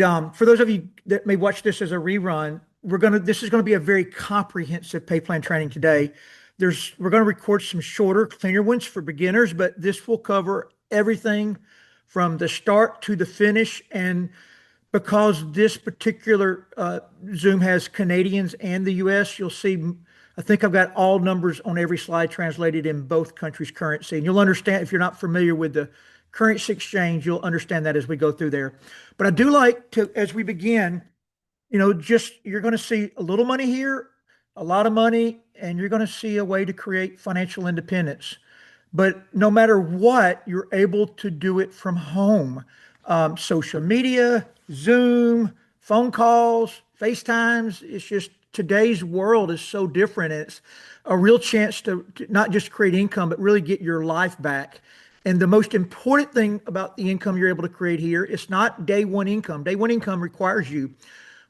For those of you that may watch this as a rerun, this is gonna be a very comprehensive pay plan training today. We're gonna record some shorter, cleaner ones for beginners, but this will cover everything from the start to the finish. And because this particular Zoom has Canadians and the US, you'll see, I think I've got all numbers on every slide translated in both countries' currency. And you'll understand, if you're not familiar with the currency exchange, you'll understand that as we go through there. But I do like to, as we begin, just you're going to see a little money here, a lot of money, and you're going to see a way to create financial independence. But no matter what, you're able to do it from home. Social media, Zoom, phone calls, FaceTimes. It's just today's world is so different. And it's a real chance to not just create income, but really get your life back. And the most important thing about the income you're able to create here, it's not day one income. Day one income requires you,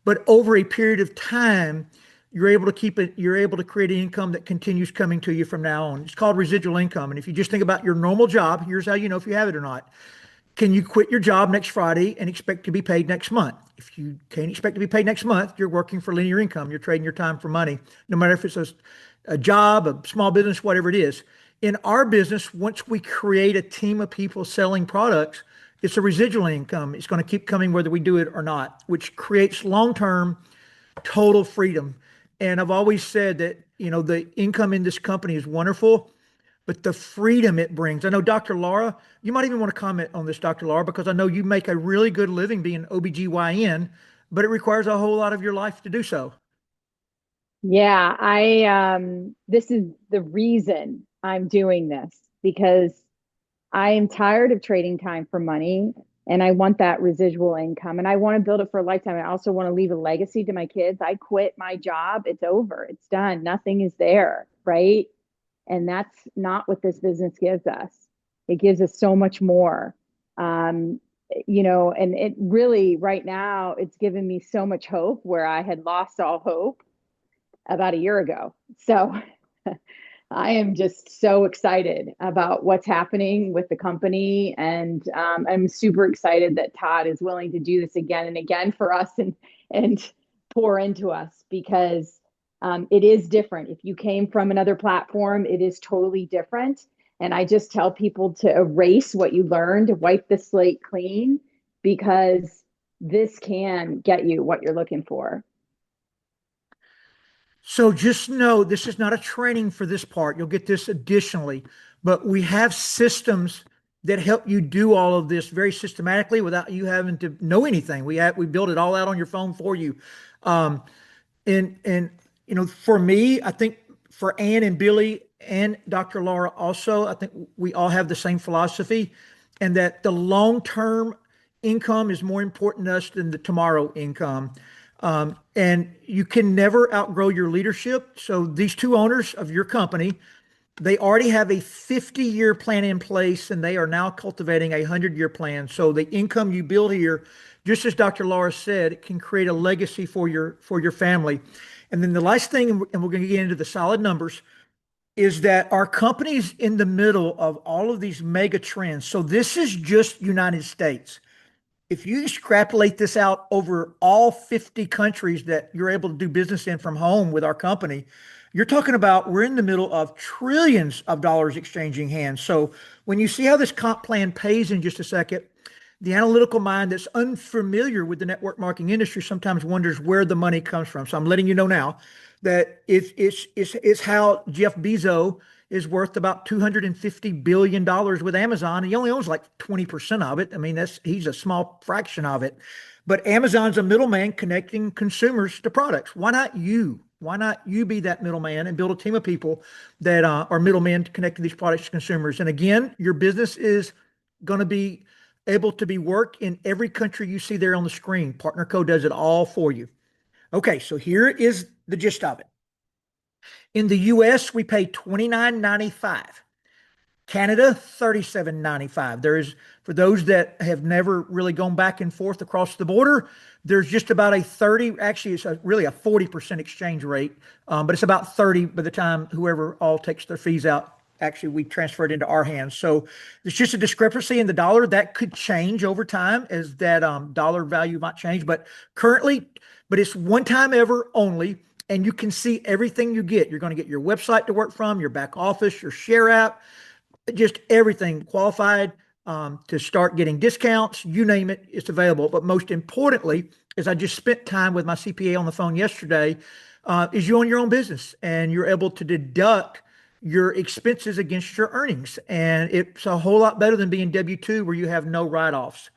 but over a period of time, you're able to keep it, you're able to create an income that continues coming to you from now on. It's called residual income. And if you just think about your normal job, here's how you know if you have it or not. Can you quit your job next Friday and expect to be paid next month? If you can't expect to be paid next month, you're working for linear income. You're trading your time for money, no matter if it's a job, a small business, whatever it is. In our business, once we create a team of people selling products, it's a residual income. It's going to keep coming whether we do it or not, which creates long-term total freedom. And I've always said that, the income in this company is wonderful, but the freedom it brings. I know Dr. Laura, you might even want to comment on this, Dr. Laura, because I know you make a really good living being OBGYN, but it requires a whole lot of your life to do so. Yeah, this is the reason I'm doing this because I am tired of trading time for money and I want that residual income and I want to build it for a lifetime. I also want to leave a legacy to my kids. I quit my job. It's over. It's done. Nothing is there, right? And that's not what this business gives us. It gives us so much more. And it really right now it's given me so much hope where I had lost all hope about a year ago. So I am just so excited about what's happening with the company. And I'm super excited that Todd is willing to do this again and again for us and pour into us because it is different. If you came from another platform, it is totally different. And I just tell people to erase what you learned, to wipe the slate clean, because this can get you what you're looking for. So just know this is not a training for this part. You'll get this additionally, but we have systems that help you do all of this very systematically without you having to know anything. We build it all out on your phone for you. Um, and for me, I think for Ann and Billy and Dr. Laura also, I think we all have the same philosophy, and that the long-term income is more important to us than the tomorrow income. And you can never outgrow your leadership. So these two owners of your company, they already have a 50-year plan in place, and they are now cultivating a 100-year plan. So the income you build here, just as Dr. Laura said, it can create a legacy for your family. And then the last thing, and we're going to get into the solid numbers, is that our company's in the middle of all of these mega trends. So this is just United States. If you extrapolate this out over all 50 countries that you're able to do business in from home with our company, you're talking about we're in the middle of trillions of dollars exchanging hands. So when you see how this comp plan pays in just a second, the analytical mind that's unfamiliar with the network marketing industry sometimes wonders where the money comes from. So I'm letting you know now that it's how Jeff Bezos is worth about $250 billion with Amazon. He only owns like 20% of it. I mean, he's a small fraction of it. But Amazon's a middleman connecting consumers to products. Why not you? Why not you be that middleman and build a team of people that are middlemen connecting these products to consumers? And again, your business is going to be able to be worked in every country you see there on the screen. Partner Co does it all for you. Okay, so here is the gist of it. In the US, we pay $29.95. Canada, $37.95. There is, for those that have never really gone back and forth across the border, there's just about a 30, actually, it's really a 40% exchange rate, but it's about 30 by the time whoever all takes their fees out actually we transferred into our hands. So it's just a discrepancy in the dollar that could change over time as that dollar value might change. But currently, but it's one time ever only. And you can see everything you get. You're going to get your website to work from, your back office, your share app, just everything qualified to start getting discounts. You name it, it's available. But most importantly, is I just spent time with my CPA on the phone yesterday, is you own your own business and you're able to deduct your expenses against your earnings. And it's a whole lot better than being W-2 where you have no write-offs.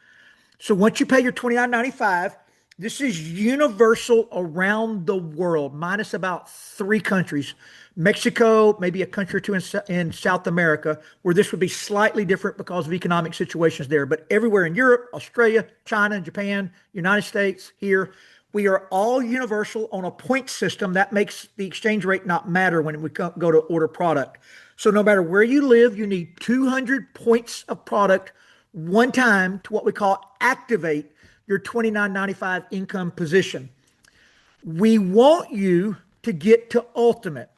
So once you pay your $29.95, this is universal around the world, minus about 3 countries. Mexico, maybe a country or two in South America, where this would be slightly different because of economic situations there. But everywhere in Europe, Australia, China, Japan, United States, here, we are all universal on a point system. That makes the exchange rate not matter when we go to order product. So no matter where you live, you need 200 points of product one time to what we call activate your $29.95 income position. We want you to get to ultimate.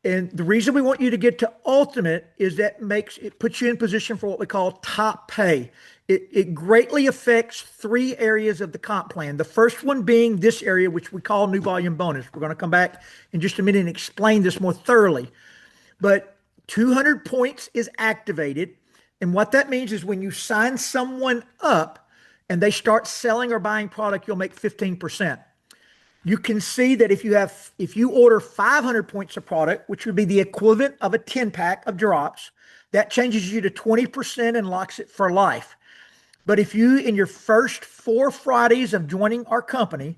And the reason we want you to get to ultimate is that it puts you in position for what we call top pay. It greatly affects 3 areas of the comp plan. The first one being this area, which we call new volume bonus. We're going to come back in just a minute and explain this more thoroughly. But 200 points is activated. And what that means is when you sign someone up and they start selling or buying product, you'll make 15%. You can see that if you order 500 points of product, which would be the equivalent of a 10-pack of drops, that changes you to 20% and locks it for life. But if you, in your first 4 Fridays of joining our company,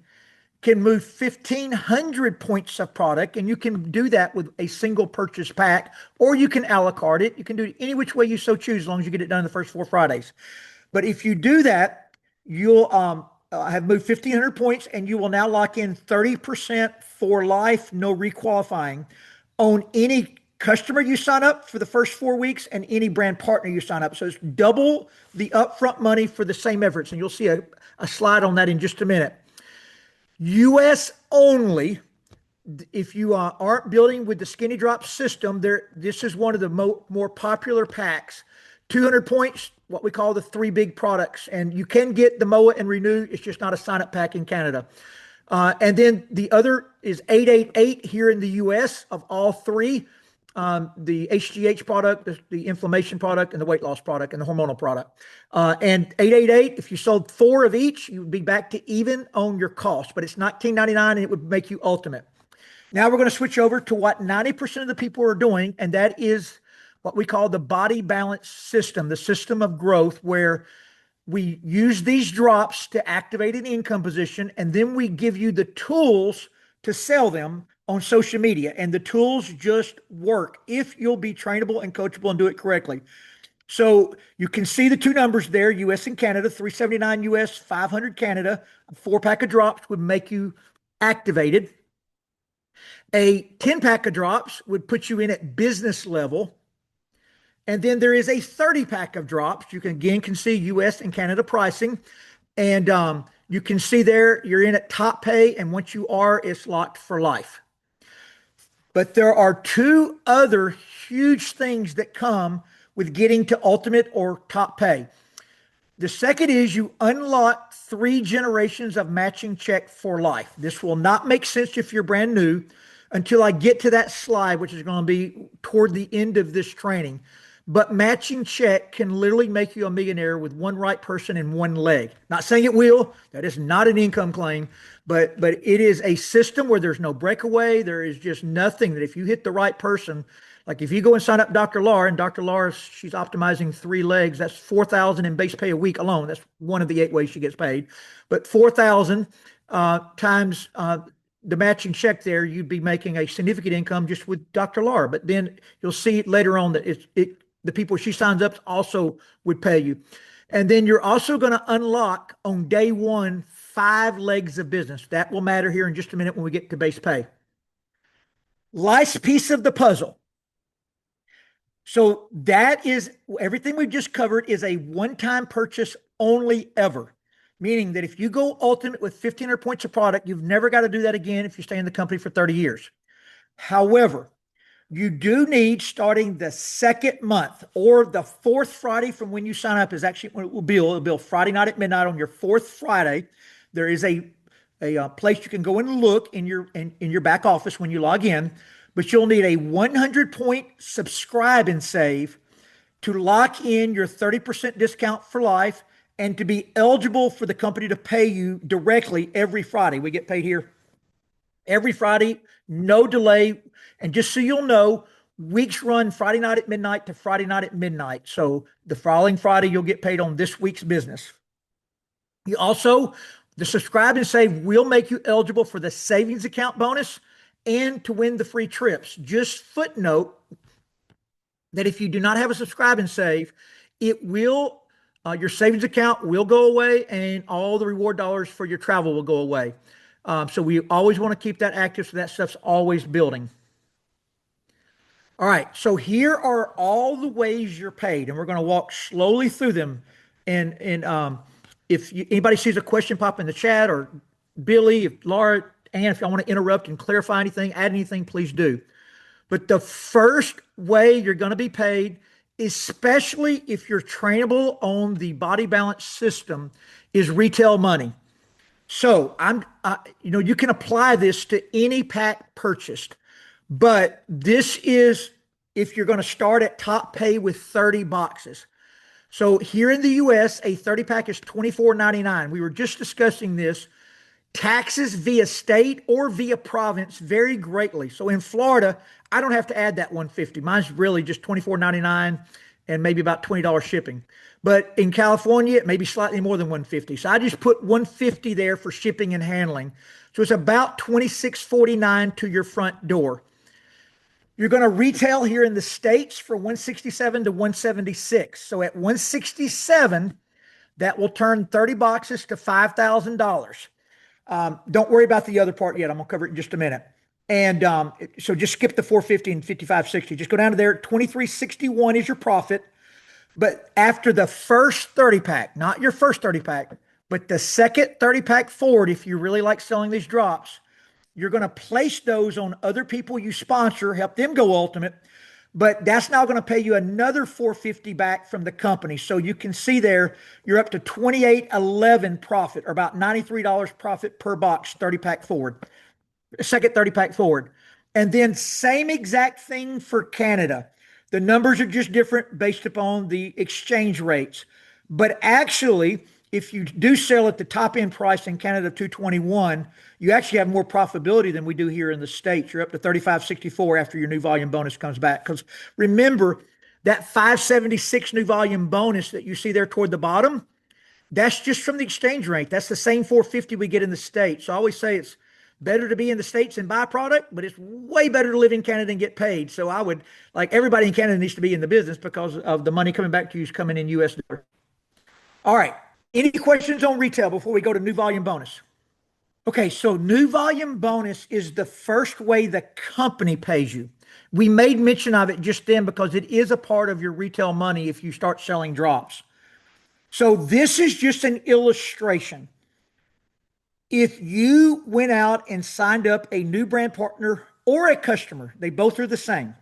can move 1,500 points of product, and you can do that with a single purchase pack, or you can a la carte it. You can do it any which way you so choose, as long as you get it done in the first 4 Fridays. But if you do that, you'll have moved 1,500 points, and you will now lock in 30% for life, no requalifying, on any customer you sign up for the first 4 weeks and any brand partner you sign up. So it's double the upfront money for the same efforts. And you'll see a slide on that in just a minute. US only. If you aren't building with the skinny drop system, this is one of the more popular packs. 200 points, what we call the 3 big products. And you can get the MOA and Renew. It's just not a sign-up pack in Canada. And then the other is 888 here in the US of all 3. The HGH product, the inflammation product, and the weight loss product, and the hormonal product. And 888, if you sold 4 of each, you would be back to even on your cost. But it's $19.99, and it would make you ultimate. Now we're going to switch over to what 90% of the people are doing, and that is what we call the body balance system, the system of growth, where we use these drops to activate an income position, and then we give you the tools to sell them on social media. And the tools just work if you'll be trainable and coachable and do it correctly. So you can see the 2 numbers there, US and Canada, 379 US, 500 Canada. A 4-pack of drops would make you activated. A 10-pack of drops would put you in at business level. And then there is a 30-pack of drops. You can see US and Canada pricing. And you can see there you're in at top pay. And once you are, it's locked for life. But there are 2 other huge things that come with getting to ultimate or top pay. The second is you unlock 3 generations of matching check for life. This will not make sense if you're brand new until I get to that slide, which is going to be toward the end of this training. But matching check can literally make you a millionaire with 1 right person and 1 leg. Not saying it will. That is not an income claim, but it is a system where there's no breakaway. There is just nothing that if you hit the right person, like if you go and sign up Dr. Laura, and Dr. Laura, she's optimizing 3 legs. That's $4,000 in base pay a week alone. That's one of the 8 ways she gets paid. But 4,000 times the matching check there, you'd be making a significant income just with Dr. Laura. But then you'll see later on that the people she signs up also would pay you. And then you're also going to unlock on day 1 5 legs of business. That will matter here in just a minute when we get to base pay. Last piece of the puzzle. So that is everything we've just covered is a one-time purchase only ever. Meaning that if you go ultimate with 1,500 points of product, you've never got to do that again if you stay in the company for 30 years. However, You do need, starting the second month or the fourth Friday from when you sign up, is actually when it will bill. It'll bill Friday night at midnight on your fourth Friday. There is a place you can go and look in your back office when you log in, but you'll need a 100 point subscribe and save to lock in your 30% discount for life and to be eligible for the company to pay you directly every Friday. We get paid here every Friday, no delay. And just so you'll know, weeks run Friday night at midnight to Friday night at midnight. So the following Friday, you'll get paid on this week's business. You also, the subscribe and save will make you eligible for the savings account bonus and to win the free trips. Just footnote that if you do not have a subscribe and save, it will, your savings account will go away and all the reward dollars for your travel will go away. So we always want to keep that active so that stuff's always building. All right, so here are all the ways you're paid, and we're going to walk slowly through them. And if anybody sees a question pop in the chat, or Billy, if Laura, Ann, if y'all want to interrupt and clarify anything, add anything, please do. But the first way you're going to be paid, especially if you're trainable on the body balance system, is retail money. So you can apply this to any pack purchased, but this is if you're going to start at top pay with 30 boxes. So here in the US, a 30 pack is $24.99. We were just discussing this. Taxes via state or via province vary greatly. So in Florida, I don't have to add that 150. Mine's really just $24.99 and maybe about $20 shipping. But in California, it may be slightly more than 150. So I just put 150 there for shipping and handling. So it's about $26.49 to your front door. You're going to retail here in the States for 167 to 176. So at 167, that will turn 30 boxes to $5,000. Don't worry about the other part yet. I'm going to cover it in just a minute. And so just skip the 450 and 5560. Just go down to there. 2361 is your profit. But after the first 30 pack, not your first 30 pack, but the second 30 pack forward, if you really like selling these drops, you're going to place those on other people you sponsor, help them go ultimate. But that's now going to pay you another 450 back from the company. So you can see there, you're up to 2811 profit, or about $93 profit per box, 30 pack forward, second 30 pack forward. And then same exact thing for Canada. The numbers are just different based upon the exchange rates. But actually, if you do sell at the top end price in Canada, 221, you actually have more profitability than we do here in the States. You're up to 3564 after your new volume bonus comes back. Because remember, that 576 new volume bonus that you see there toward the bottom, that's just from the exchange rate. That's the same 450 we get in the States. So I always say it's better to be in the States and buy product, but it's way better to live in Canada and get paid. So I would, like, everybody in Canada needs to be in the business because of the money coming back to you is coming in US dollars. All right. Any questions on retail before we go to new volume bonus? Okay, so new volume bonus is the first way the company pays you. We made mention of it just then because it is a part of your retail money if you start selling drops. So this is just an illustration. If you went out and signed up a new brand partner or a customer, they both are the same.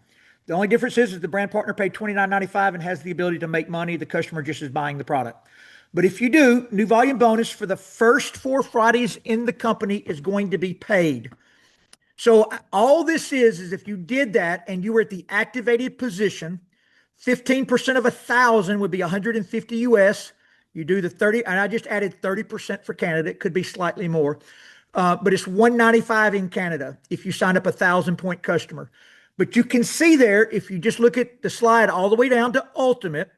The only difference is the brand partner paid $29.95 and has the ability to make money. The customer just is buying the product. But if you do, new volume bonus for the first 4 Fridays in the company is going to be paid. So all this is if you did that and you were at the activated position, 15% of 1,000 would be 150 US. You do the 30, and I just added 30% for Canada. It could be slightly more, but it's 195 in Canada if you sign up 1,000-point customer. But you can see there, if you just look at the slide all the way down to ultimate,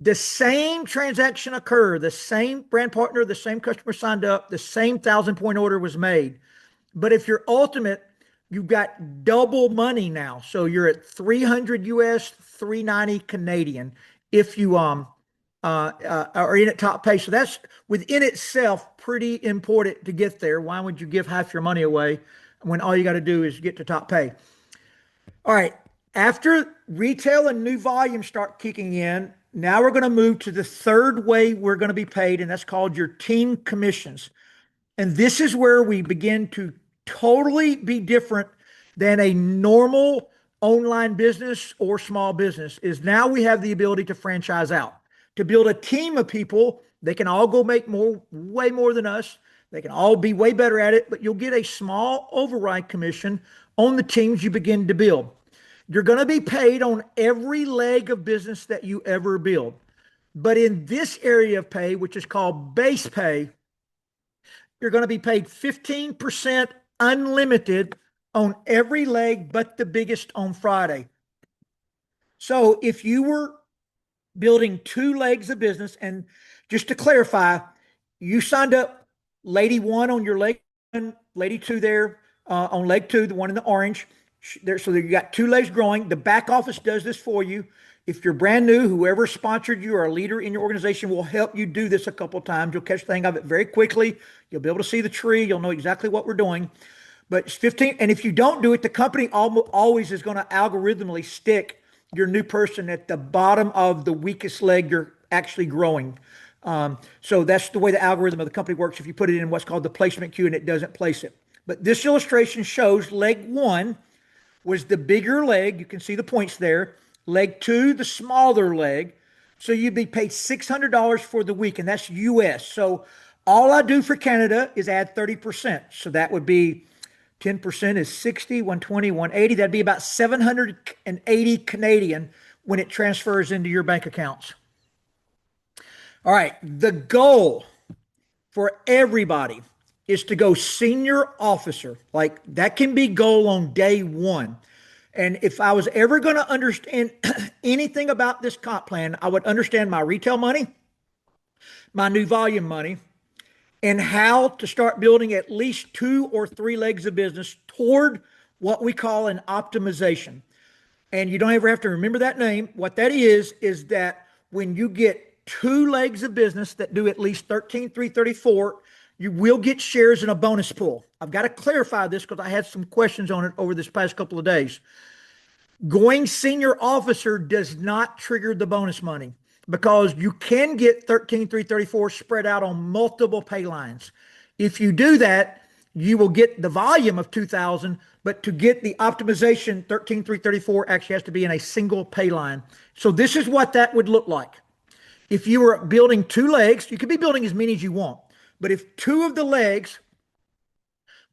the same transaction occurred, the same brand partner, the same customer signed up, the same 1,000-point order was made. But if you're ultimate, you've got double money now. So you're at 300 US, 390 Canadian if you are in at top pay. So that's within itself pretty important to get there. Why would you give half your money away when all you got to do is get to top pay? All right. After retail and new volume start kicking in, now we're going to move to the third way we're going to be paid, and that's called your team commissions. And this is where we begin to totally be different than a normal online business or small business is now we have the ability to franchise out, to build a team of people. They can all go make more, way more than us. They can all be way better at it, but you'll get a small override commission on the teams you begin to build. You're going to be paid on every leg of business that you ever build. But in this area of pay, which is called base pay, you're going to be paid 15% unlimited on every leg but the biggest on Friday. So if you were building two legs of business, and just to clarify, you signed up lady one on your leg one, lady two there on leg two, the one in the orange. There, so you got two legs growing. The back office does this for you. If you're brand new, whoever sponsored you or a leader in your organization will help you do this a couple of times. You'll catch the hang of it very quickly. You'll be able to see the tree. You'll know exactly what we're doing. But it's 15. And if you don't do it, the company always is going to algorithmically stick your new person at the bottom of the weakest leg you're actually growing. So that's the way the algorithm of the company works. If you put it in what's called the placement queue and it doesn't place it. But this illustration shows leg one was the bigger leg. You can see the points there. Leg two, the smaller leg. So you'd be paid $600 for the week, and that's US. So all I do for Canada is add 30%. So that would be 10% is 60, 120, 180. That'd be about 780 Canadian when it transfers into your bank accounts. All right. The goal for everybody is to go senior officer. Like that can be goal on day one. And if I was ever going to understand anything about this comp plan, I would understand my retail money, my new volume money, and how to start building at least two or three legs of business toward what we call an optimization. And you don't ever have to remember that name. What that is that when you get two legs of business that do at least 13,334, you will get shares in a bonus pool. I've got to clarify this because I had some questions on it over this past couple of days. Going senior officer does not trigger the bonus money because you can get 13,334 spread out on multiple pay lines. If you do that, you will get the volume of 2,000, but to get the optimization, 13,334 actually has to be in a single pay line. So this is what that would look like. If you were building two legs, you could be building as many as you want. But if two of the legs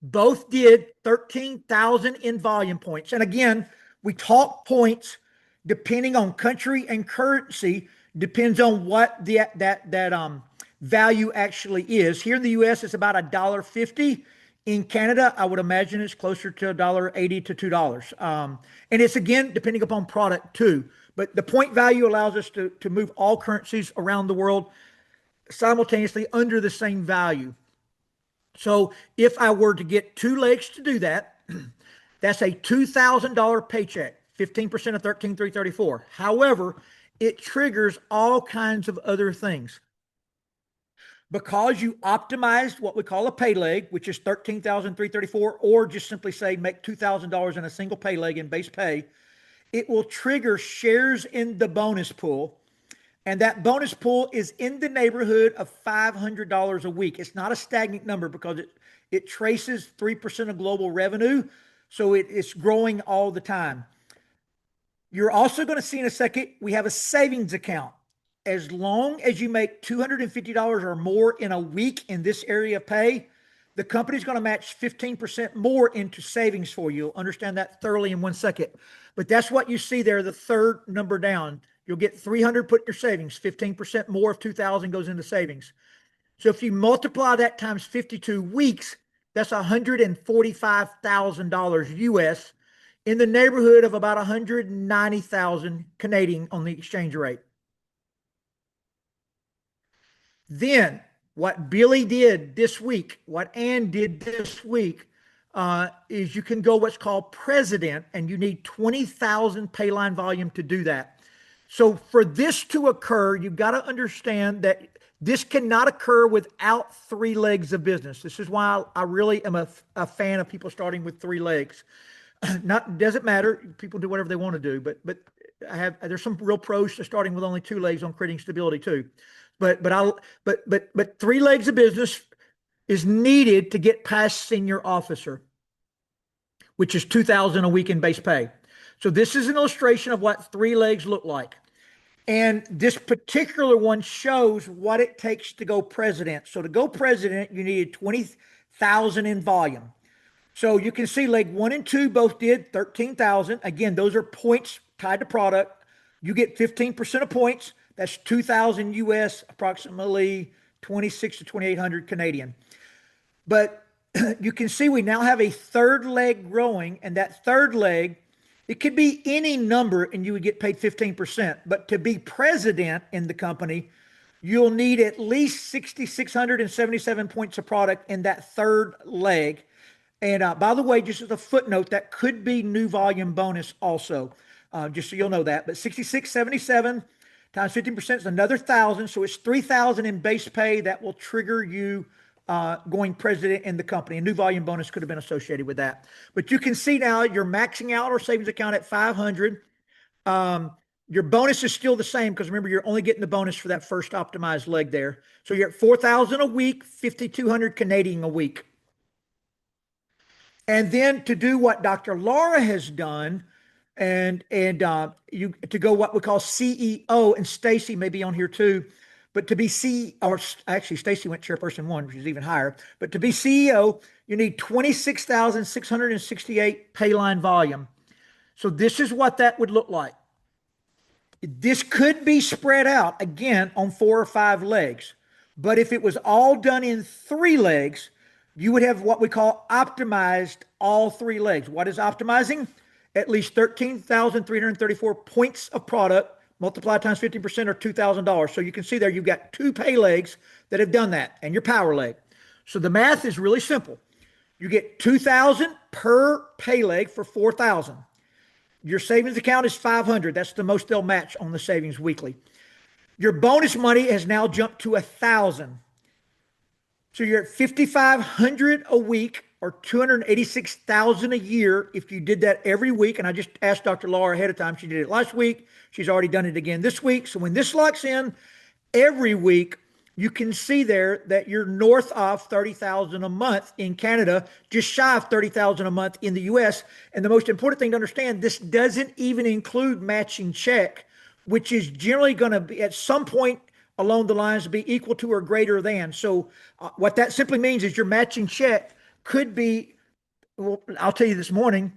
both did 13,000 in volume points, and again, we talk points depending on country and currency, depends on what that value actually is. Here in the US, it's about $1.50. In Canada, I would imagine it's closer to $1.80 to $2. And it's again, depending upon product too. But the point value allows us to move all currencies around the world simultaneously under the same value. So if I were to get two legs to do that, that's a $2,000 paycheck, 15% of 13,334. However, it triggers all kinds of other things. Because you optimized what we call a pay leg, which is 13,334, or just simply say make $2,000 in a single pay leg in base pay, it will trigger shares in the bonus pool. And that bonus pool is in the neighborhood of $500 a week. It's not a stagnant number because it traces 3% of global revenue. So it's growing all the time. You're also going to see in a second, we have a savings account. As long as you make $250 or more in a week in this area of pay, the company's going to match 15% more into savings for you. You'll understand that thoroughly in 1 second. But that's what you see there, the third number down. You'll get 300 put in your savings, 15% more of 2,000 goes into savings. So if you multiply that times 52 weeks, that's $145,000 US in the neighborhood of about 190,000 Canadian on the exchange rate. Then what Billy did this week, what Ann did this week, is you can go what's called president, and you need 20,000 pay line volume to do that. So for this to occur, you've got to understand that this cannot occur without three legs of business. This is why I really am a fan of people starting with three legs. Doesn't matter. People do whatever they want to do, but there's some real pros to starting with only two legs on creating stability too. But three legs of business is needed to get past senior officer, which is 2,000 a week in base pay. So this is an illustration of what 3 legs look like. And this particular one shows what it takes to go president. So to go president, you needed 20,000 in volume. So you can see leg 1 and 2 both did 13,000. Again, those are points tied to product. You get 15% of points. That's 2,000 US, approximately 26 to 2,800 Canadian. But you can see we now have a third leg growing, and that third leg, it could be any number and you would get paid 15%. But to be president in the company, you'll need at least 6,677 points of product in that third leg. And by the way, just as a footnote, that could be new volume bonus also, just so you'll know that. But 6,677 times 15% is another 1,000. So it's 3,000 in base pay that will trigger you going president in the company. A new volume bonus could have been associated with that. But you can see now you're maxing out our savings account at 500. Your bonus is still the same because remember, you're only getting the bonus for that first optimized leg there. So you're at 4,000 a week, 5,200 Canadian a week. And then to do what Dr. Laura has done, and you to go what we call CEO, and Stacy may be on here too, but to be CEO, or actually Stacy went chairperson 1, which is even higher. But to be CEO, you need 26,668 pay line volume. So this is what that would look like. This could be spread out again on 4 or 5 legs. But if it was all done in 3 legs, you would have what we call optimized all 3 legs. What is optimizing? At least 13,334 points of product multiplied times 15% or $2,000. So you can see there you've got 2 pay legs that have done that and your power leg. So the math is really simple. You get 2,000 per pay leg for 4,000. Your savings account is 500. That's the most they'll match on the savings weekly. Your bonus money has now jumped to 1,000. So you're at 5,500 a week or 286,000 a year if you did that every week. And I just asked Dr. Laura ahead of time. She did it last week. She's already done it again this week. So when this locks in every week, you can see there that you're north of 30,000 a month in Canada, just shy of 30,000 a month in the US. And the most important thing to understand, this doesn't even include matching check, which is generally going to be at some point along the lines to be equal to or greater than. So what that simply means is your matching check could be, well, I'll tell you this morning,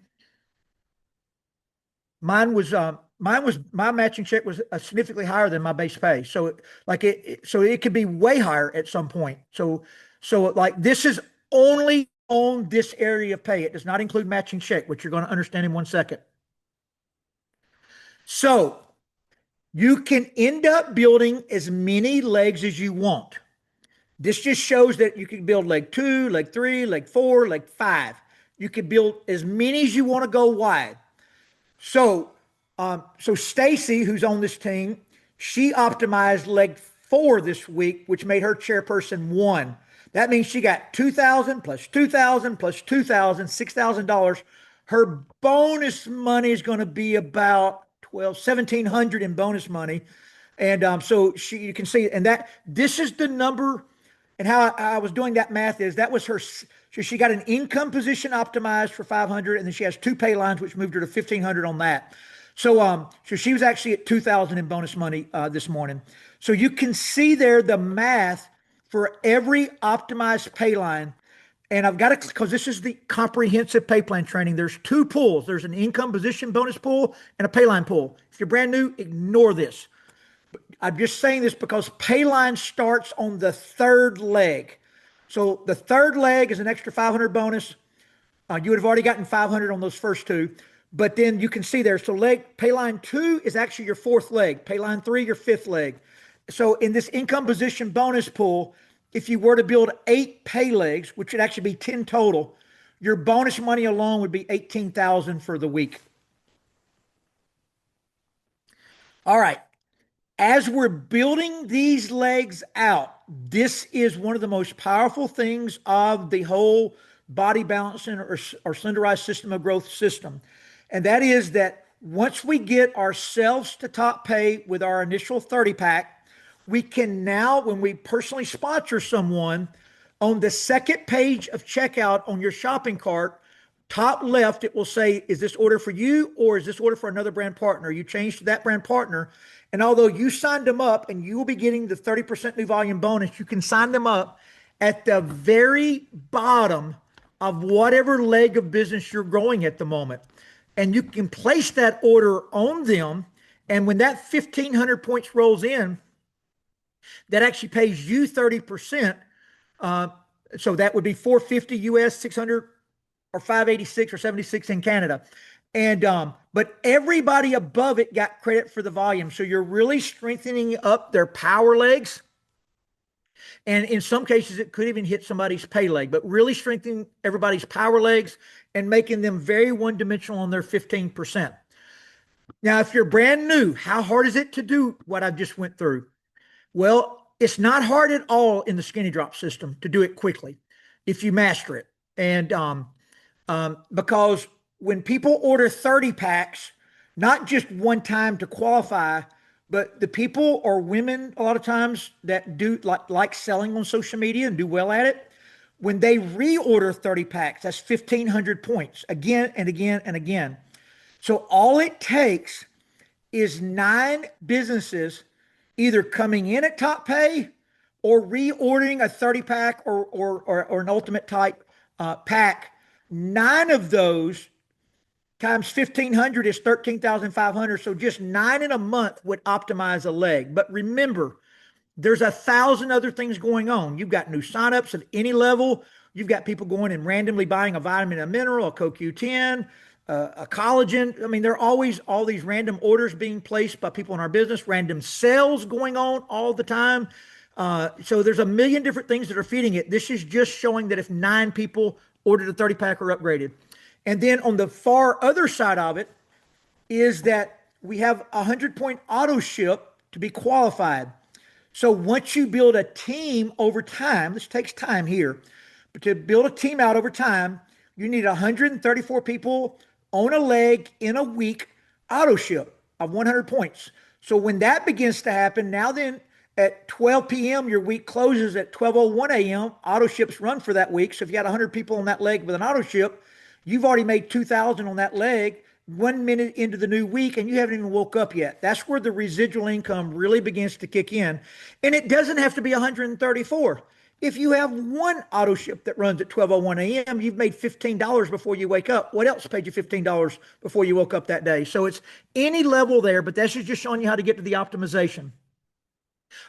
my matching check was significantly higher than my base pay. So so it could be way higher at some point. So like this is only on this area of pay. It does not include matching check, which you're going to understand in 1 second. So you can end up building as many legs as you want. This just shows that you can build leg 2, leg 3, leg 4, leg 5. You can build as many as you want to go wide. So Stacy, who's on this team, she optimized leg 4 this week, which made her chairperson 1. That means she got 2,000 plus 2,000 plus 2,000, $6,000. Her bonus money is going to be about 1,700 in bonus money. And so you can see, and that this is the number, and how I was doing that math is that was her. So she got an income position optimized for 500, and then she has 2 pay lines, which moved her to 1,500 on that. So she was actually at 2,000 in bonus money this morning. So you can see there the math for every optimized pay line. And I've got to, because this is the comprehensive pay plan training, there's 2 pools. There's an income position bonus pool and a pay line pool. If you're brand new, ignore this. I'm just saying this because pay line starts on the 3rd leg. So the 3rd leg is an extra 500 bonus. You would have already gotten 500 on those first 2. But then you can see there, so pay line 2 is actually your 4th leg. Pay line 3, your 5th leg. So in this income position bonus pool, if you were to build 8 pay legs, which would actually be 10 total, your bonus money alone would be 18,000 for the week. All right. As we're building these legs out, this is one of the most powerful things of the whole body balancing or slenderized system of growth system. And that is that once we get ourselves to top pay with our initial 30 pack, we can now, when we personally sponsor someone, on the second page of checkout on your shopping cart, top left, it will say, is this order for you or is this order for another brand partner? You change to that brand partner. And although you signed them up and you will be getting the 30% new volume bonus, you can sign them up at the very bottom of whatever leg of business you're growing at the moment. And you can place that order on them. And when that 1,500 points rolls in, that actually pays you 30%. Uh, so that would be 450 US, 600 or 586 or 76 in Canada. And but everybody above it got credit for the volume. So you're really strengthening up their power legs. And in some cases, it could even hit somebody's pay leg, but really strengthening everybody's power legs and making them very one dimensional on their 15%. Now, if you're brand new, how hard is it to do what I just went through? Well, it's not hard at all in the skinny drop system to do it quickly if you master it. And because when people order 30 packs, not just one time to qualify, but the people or women a lot of times that do like selling on social media and do well at it, when they reorder 30 packs, that's 1,500 points again and again and again. So all it takes is 9 businesses either coming in at top pay or reordering a 30 pack or an ultimate type pack. 9 of those times 1,500 is 13,500. So just 9 in a month would optimize a leg. But remember, there's 1,000 other things going on. You've got new signups at any level. You've got people going and randomly buying a vitamin, a mineral, a CoQ10, a collagen. I mean, there are always all these random orders being placed by people in our business, random sales going on all the time. So there's a million different things that are feeding it. This is just showing that if 9 people ordered a 30 pack or upgraded. And then on the far other side of it is that we have a 100-point auto ship to be qualified. So once you build a team over time, this takes time here, but to build a team out over time, you need 134 people on a leg in a week auto ship of 100 points. So when that begins to happen, now then at 12 p.m., your week closes at 12:01 a.m. Auto ships run for that week. So if you got 100 people on that leg with an auto ship, you've already made 2,000 on that leg 1 minute into the new week, and you haven't even woke up yet. That's where the residual income really begins to kick in. And it doesn't have to be 134. If you have one auto ship that runs at 12:01 a.m., you've made $15 before you wake up. What else paid you $15 before you woke up that day? So it's any level there, but that's just showing you how to get to the optimization.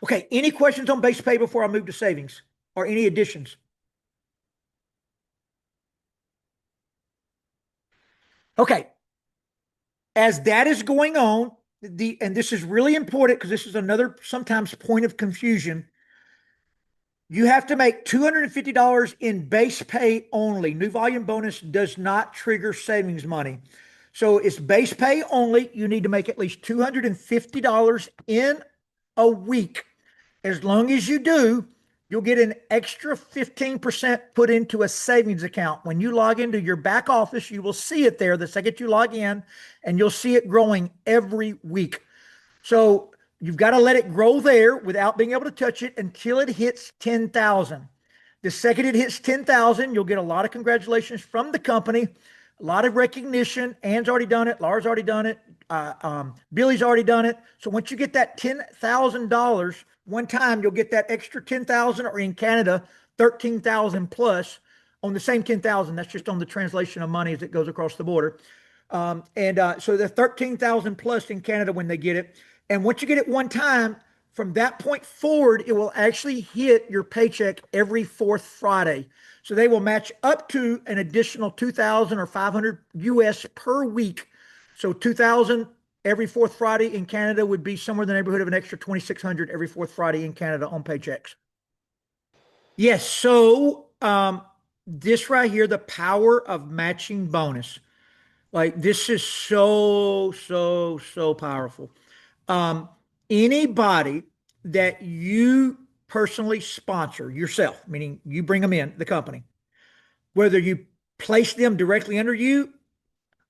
Okay, any questions on base pay before I move to savings or any additions? Okay, as that is going on, and this is really important because this is another sometimes point of confusion. You have to make $250 in base pay only. New volume bonus does not trigger savings money. So it's base pay only. You need to make at least $250 in a week. As long as you do, you'll get an extra 15% put into a savings account. When you log into your back office, you will see it there the second you log in, and you'll see it growing every week. So you've got to let it grow there without being able to touch it until it hits 10,000. The second it hits 10,000, you'll get a lot of congratulations from the company, a lot of recognition. Ann's already done it. Laura's already done it. Billy's already done it. So once you get that $10,000 one time, you'll get that extra 10,000, or in Canada, 13,000 plus on the same 10,000. That's just on the translation of money as it goes across the border. So the 13,000 plus in Canada when they get it. And once you get it one time, from that point forward, it will actually hit your paycheck every 4th Friday. So they will match up to an additional 2,000 or 500 US per week. So 2,000 every 4th Friday in Canada would be somewhere in the neighborhood of an extra 2,600 every 4th Friday in Canada on paychecks. Yes. So this right here, the power of matching bonus. Like this is so powerful. Anybody that you personally sponsor yourself, meaning you bring them in the company, whether you place them directly under you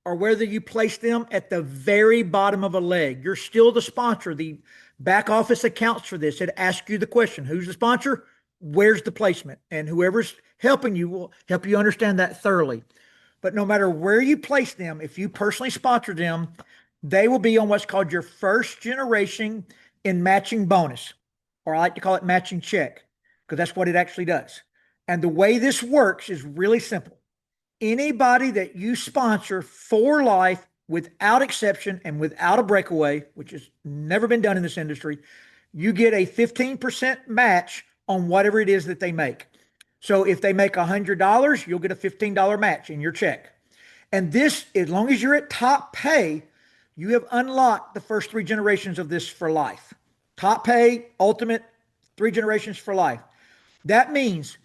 or whether you place them at the very bottom of a leg, you're still the sponsor. The back office accounts for this. It asks you the question, who's the sponsor? Where's the placement? And whoever's helping you will help you understand that thoroughly. But no matter where you place them, if you personally sponsor them, they will be on what's called your first generation in matching bonus, or I like to call it matching check, because that's what it actually does. And the way this works is really simple. Anybody that you sponsor for life without exception and without a breakaway, which has never been done in this industry, you get a 15% match on whatever it is that they make. So if they make $100, you'll get a $15 match in your check. And this, as long as you're at top pay, you have unlocked the first three generations of this for life. Top pay, ultimate, three generations for life. That means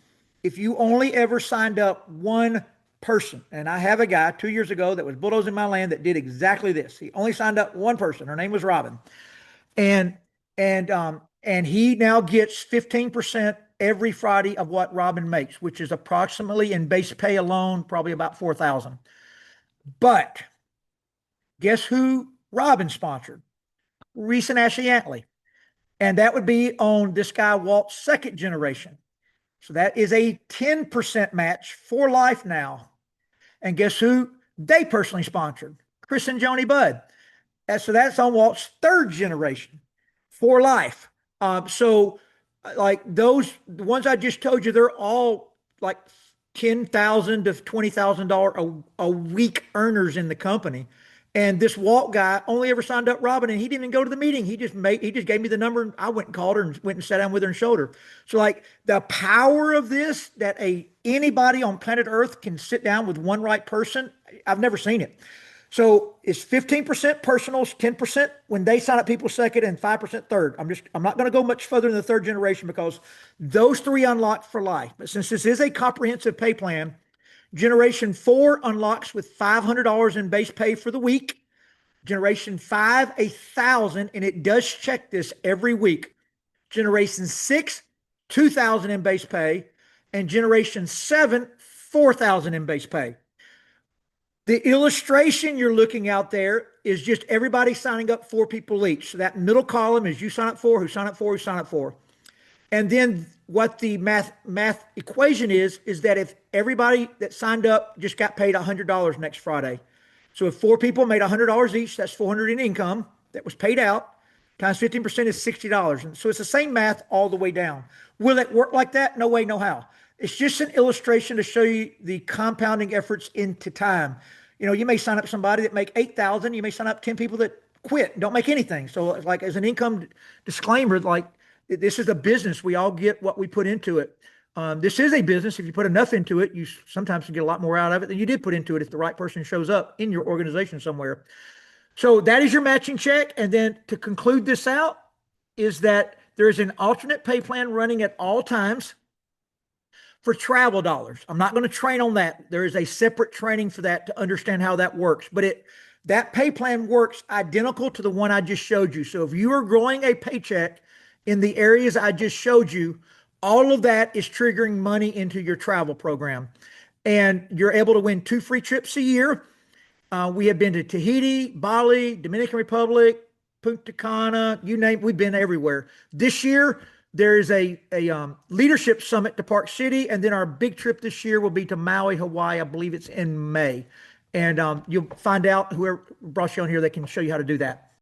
if you only ever signed up one person, and I have a guy 2 years ago that was bulldozing my land that did exactly this. He only signed up one person. Her name was Robin, and and he now gets 15% every Friday of what Robin makes, which is approximately in base pay alone, probably about 4,000. But guess who Robin sponsored? Reese and Ashley Antley. And that would be on this guy Walt's second generation. So that is a 10% match for life now. And guess who they personally sponsored? Chris and Joni Budd. So that's on Walt's third generation for life. Like those, the ones I just told you, they're all like $10,000 to $20,000 a week earners in the company. And this Walt guy only ever signed up Robin, and he didn't even go to the meeting. He just gave me the number, and I went and called her and went and sat down with her and showed her. So like the power of this, that anybody on planet Earth can sit down with one right person, I've never seen it. So it's 15% personals, 10% when they sign up people second, and 5% third. I'm not going to go much further in the third generation because those three unlock for life. But since this is a comprehensive pay plan, Generation 4 unlocks with $500 in base pay for the week. Generation 5, $1,000, and it does check this every week. Generation 6, $2,000 in base pay, and Generation 7, $4,000 in base pay. The illustration you're looking out there is just everybody signing up, 4 people each. So that middle column is you sign up for, who sign up for, who sign up for. And then what the math equation is that if everybody that signed up just got paid $100 next Friday. So if 4 people made $100 each, that's $400 in income that was paid out, times 15% is $60. And so it's the same math all the way down. Will it work like that? No way, no how. It's just an illustration to show you the compounding efforts into time. You know, you may sign up somebody that make 8,000. You may sign up 10 people that quit and don't make anything. So like as an income disclaimer, like this is a business. We all get what we put into it. This is a business. If you put enough into it, you sometimes can get a lot more out of it than you did put into it if the right person shows up in your organization somewhere. So that is your matching check. And then to conclude this out is that there is an alternate pay plan running at all times for travel dollars. I'm not going to train on that. There is a separate training for that to understand how that works. But that pay plan works identical to the one I just showed you. So if you are growing a paycheck in the areas I just showed you, all of that is triggering money into your travel program. And you're able to win 2 free trips a year. We have been to Tahiti, Bali, Dominican Republic, Punta Cana, you name, we've been everywhere. This year, there is a leadership summit to Park City, and then our big trip this year will be to Maui, Hawaii. I believe it's in May. And you'll find out whoever brought you on here, they can show you how to do that.